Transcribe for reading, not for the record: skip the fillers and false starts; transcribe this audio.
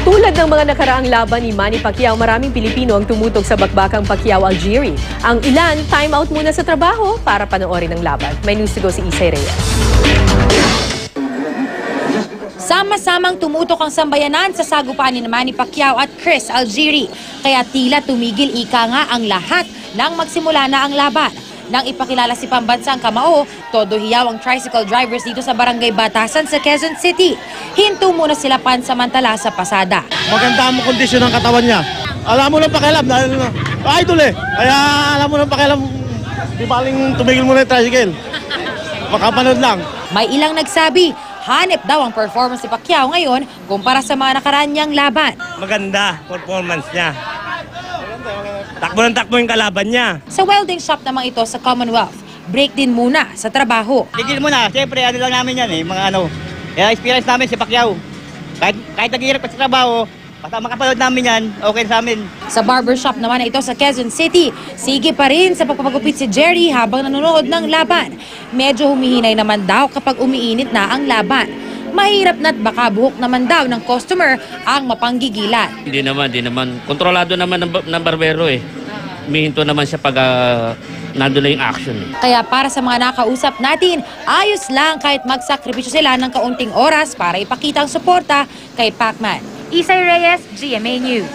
Tulad ng mga nakaraang laban ni Manny Pacquiao, maraming Pilipino ang tumutok sa bakbakang Pacquiao-Algieri. Ang ilan, time out muna sa trabaho para panoorin ang laban. May news to go si Isay Reyes. Sama-samang tumutok ang sambayanan sa sagupaan ni Manny Pacquiao at Chris Algieri. Kaya tila tumigil ika nga ang lahat nang magsimula na ang laban. Nang ipakilala si pambansang kamao, todo hiyaw ang tricycle drivers dito sa Barangay Batasan sa Quezon City. Hinto muna sila pansamantala sa pasada. Maganda ang kondisyon ng katawan niya. Alam mo lang pakialam dahil idol eh. Kaya alam mo lang pakialam, di baling tumigil muna yung tricycle. Makapanood lang. May ilang nagsabi, hanep daw ang performance ni Pacquiao ngayon kumpara sa mga nakaraan niyang laban. Maganda performance niya. Takbo ng takbo yung kalaban niya. Sa welding shop naman ito sa Commonwealth, break din muna sa trabaho. Tigil muna, siyempre ano lang namin yan mga Kaya experience namin si Pacquiao. Kahit naghihirap pa sa trabaho, basta makapanood namin yan, okay sa amin. Sa barbershop naman na ito sa Quezon City, sige pa rin sa pagpapagupit si Jerry habang nanonood ng laban. Medyo humihinay naman daw kapag umiinit na ang laban. Mahirap na't baka buhok naman daw ng customer ang mapanggigilan. Hindi naman. Kontrolado naman ng barbero eh. Mihinto naman siya pag nandun na yung action. Kaya para sa mga nakausap natin, ayos lang kahit magsakripisyo sila ng kaunting oras para ipakita ang suporta kay Pacman. Isay Reyes, GMA News.